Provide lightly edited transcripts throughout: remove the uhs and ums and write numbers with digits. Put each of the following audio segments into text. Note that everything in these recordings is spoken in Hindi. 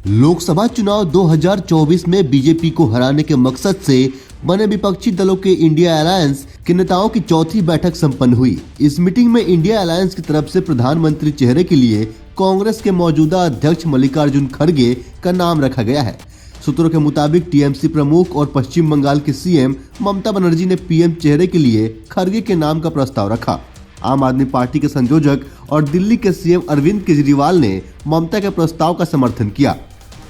लोकसभा चुनाव 2024 में बीजेपी को हराने के मकसद से बने विपक्षी दलों के इंडिया अलायंस के नेताओं की चौथी बैठक संपन्न हुई। इस मीटिंग में इंडिया अलायंस की तरफ से प्रधानमंत्री चेहरे के लिए कांग्रेस के मौजूदा अध्यक्ष मल्लिकार्जुन खड़गे का नाम रखा गया है। सूत्रों के मुताबिक टीएमसी प्रमुख और पश्चिम बंगाल के सीएम ममता बनर्जी ने पीएम चेहरे के लिए खड़गे के नाम का प्रस्ताव रखा। आम आदमी पार्टी के संयोजक और दिल्ली के सीएम अरविंद केजरीवाल ने ममता के प्रस्ताव का समर्थन किया।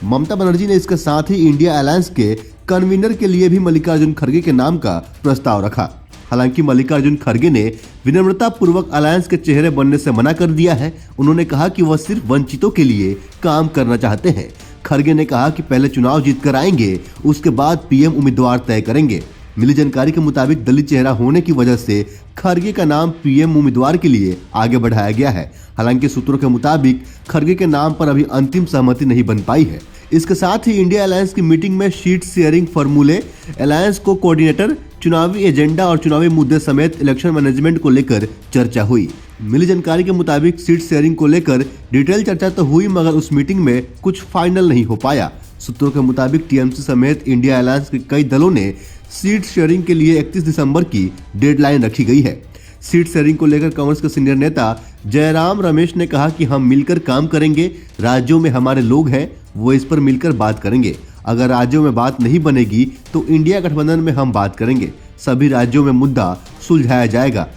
ममता बनर्जी ने इसके साथ ही इंडिया अलायंस के कन्वीनर के लिए भी मल्लिकार्जुन खड़गे के नाम का प्रस्ताव रखा। हालांकि मल्लिकार्जुन खड़गे ने विनम्रता पूर्वक अलायंस के चेहरे बनने से मना कर दिया है। उन्होंने कहा कि वह सिर्फ वंचितों के लिए काम करना चाहते हैं। खड़गे ने कहा कि पहले चुनाव जीत कर आएंगे, उसके बाद पीएम उम्मीदवार तय करेंगे। मिली जानकारी के मुताबिक दलित चेहरा होने की वजह से खड़गे का नाम पीएम उम्मीदवार के लिए आगे बढ़ाया गया है। हालांकि सूत्रों के मुताबिक खड़गे के नाम पर अभी अंतिम सहमति नहीं बन पाई है। इसके साथ ही इंडिया अलायंस की मीटिंग में शीट शेयरिंग फॉर्मूले, अलायंस को कोऑर्डिनेटर, चुनावी एजेंडा और चुनावी मुद्दे समेत इलेक्शन मैनेजमेंट को लेकर चर्चा हुई। मिली जानकारी के मुताबिक सीट शेयरिंग को लेकर डिटेल चर्चा तो हुई, मगर उस मीटिंग में कुछ फाइनल नहीं हो पाया। सूत्रों के मुताबिक टीएमसी समेत इंडिया अलायंस के कई दलों ने सीट शेयरिंग के लिए 31 दिसंबर की डेडलाइन रखी गई है। सीट शेयरिंग को लेकर कांग्रेस के सीनियर नेता जयराम रमेश ने कहा कि हम मिलकर काम करेंगे। राज्यों में हमारे लोग हैं, वो इस पर मिलकर बात करेंगे। अगर राज्यों में बात नहीं बनेगी तो इंडिया गठबंधन में हम बात करेंगे। सभी राज्यों में मुद्दा सुलझाया जाएगा।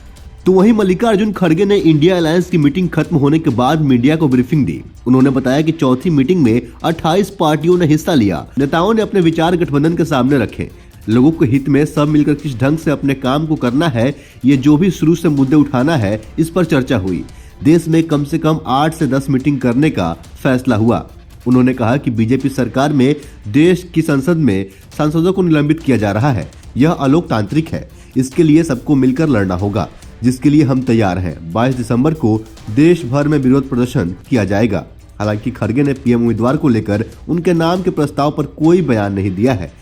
तो वहीं मल्लिकार्जुन खड़गे ने इंडिया अलायंस की मीटिंग खत्म होने के बाद मीडिया को ब्रीफिंग दी। उन्होंने बताया कि चौथी मीटिंग में 28 पार्टियों ने हिस्सा लिया। नेताओं ने अपने विचार गठबंधन के सामने रखे। लोगों के हित में सब मिलकर किस ढंग से अपने काम को करना है, ये जो भी शुरू से मुद्दे उठाना है, इस पर चर्चा हुई। देश में कम से कम 8 से 10 मीटिंग करने का फैसला हुआ। उन्होंने कहा कि बीजेपी सरकार में देश की संसद में सांसदों को निलंबित किया जा रहा है। यह अलोकतांत्रिक है। इसके लिए सबको मिलकर लड़ना होगा, जिसके लिए हम तैयार हैं। 22 दिसंबर को देश भर में विरोध प्रदर्शन किया जाएगा। हालांकि खड़गे ने पीएम उम्मीदवार को लेकर उनके नाम के प्रस्ताव पर कोई बयान नहीं दिया है।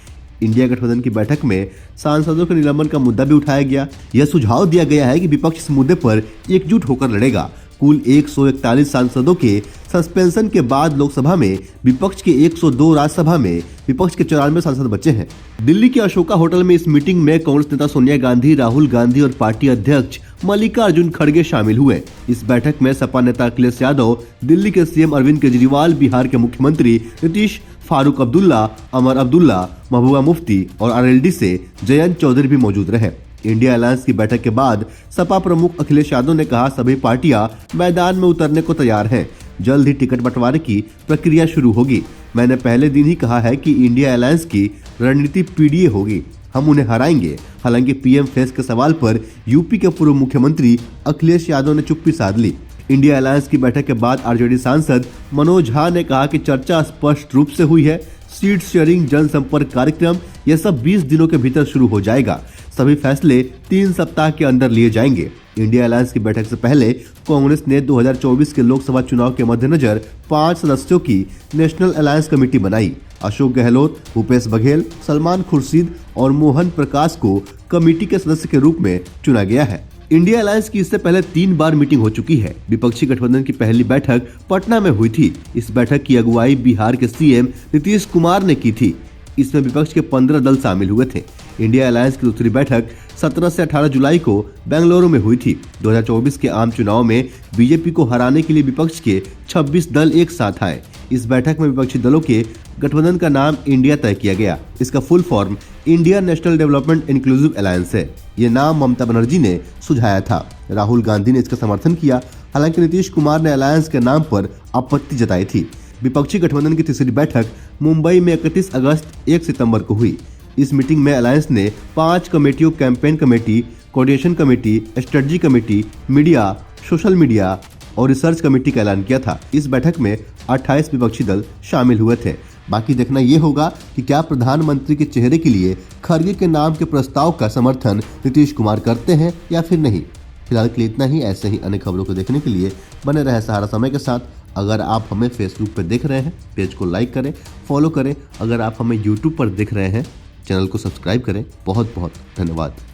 इंडिया गठबंधन की बैठक में सांसदों के निलंबन का मुद्दा भी उठाया गया। यह सुझाव दिया गया है कि विपक्ष इस मुद्दे पर एकजुट होकर लड़ेगा। कुल 141 सांसदों के सस्पेंशन के बाद लोकसभा में विपक्ष के 102, राज्यसभा में विपक्ष के 94 सांसद बचे हैं। दिल्ली के अशोका होटल में इस मीटिंग में कांग्रेस नेता सोनिया गांधी, राहुल गांधी और पार्टी अध्यक्ष मल्लिकार्जुन खड़गे शामिल हुए। इस बैठक में सपा नेता अखिलेश यादव, दिल्ली के सीएम अरविंद केजरीवाल, बिहार के मुख्यमंत्री नीतीश, फारूक अब्दुल्ला, अमर अब्दुल्ला, महबूबा मुफ्ती और आरएलडी से जयंत चौधरी भी मौजूद रहे। इंडिया अलायंस की बैठक के बाद सपा प्रमुख अखिलेश यादव ने कहा, सभी पार्टियां मैदान में उतरने को तैयार हैं। जल्द ही टिकट बंटवारे की प्रक्रिया शुरू होगी। मैंने पहले दिन ही कहा है कि इंडिया अलायंस की रणनीति पीडीए होगी, हम उन्हें हराएंगे। हालांकि पीएम फेस के सवाल पर यूपी के पूर्व मुख्यमंत्री अखिलेश यादव ने चुप्पी साध ली। इंडिया अलायंस की बैठक के बाद आरजेडी सांसद मनोज झा ने कहा कि चर्चा स्पष्ट रूप से हुई है। सीट शेयरिंग, जनसंपर्क कार्यक्रम, यह सब 20 दिनों के भीतर शुरू हो जाएगा। सभी फैसले 3 सप्ताह के अंदर लिए जाएंगे। इंडिया अलायंस की बैठक से पहले कांग्रेस ने 2024 के लोकसभा चुनाव के मद्देनजर 5 सदस्यों की नेशनल अलायंस कमेटी बनाई। अशोक गहलोत, भूपेश बघेल, सलमान खुर्शीद और मोहन प्रकाश को कमेटी के सदस्य के रूप में चुना गया है। इंडिया अलायंस की इससे पहले 3 बार मीटिंग हो चुकी है। विपक्षी गठबंधन की पहली बैठक पटना में हुई थी। इस बैठक की अगुवाई बिहार के सीएम नीतीश कुमार ने की थी। इसमें विपक्ष के 15 दल शामिल हुए थे। इंडिया अलायंस की दूसरी बैठक 17 से 18 जुलाई को बेंगलुरु में हुई थी। 2024 के आम चुनाव में बीजेपी को हराने के लिए विपक्ष के 26 दल एक साथ आए। इस बैठक में विपक्षी दलों के गठबंधन का नाम इंडिया तय किया गया। इसका full form India national development inclusive alliance है। ये नाम ममता बनर्जी ने सुझाया था। राहुल गांधी ने इसका समर्थन किया। हालांकि नीतीश कुमार ने अलायंस के नाम पर आपत्ति जताई थी। विपक्षी गठबंधन की तीसरी बैठक मुंबई में 31 अगस्त 1 सितंबर को हुई। इस मीटिंग में अलायंस ने 5 कमेटियों, campaign committee, coordination committee, strategy committee, media, social media और रिसर्च कमेटी का ऐलान किया था। इस बैठक में 28 विपक्षी दल शामिल हुए थे। बाकी देखना ये होगा कि क्या प्रधानमंत्री के चेहरे के लिए खड़गे के नाम के प्रस्ताव का समर्थन नीतीश कुमार करते हैं या फिर नहीं। फिलहाल के लिए इतना ही। ऐसे ही अन्य खबरों को देखने के लिए बने रहे सहारा समय के साथ। अगर आप हमें फेसबुक पर देख रहे हैं, पेज को लाइक करें, फॉलो करें। अगर आप हमें यूट्यूब पर देख रहे हैं, चैनल को सब्सक्राइब करें। बहुत बहुत धन्यवाद।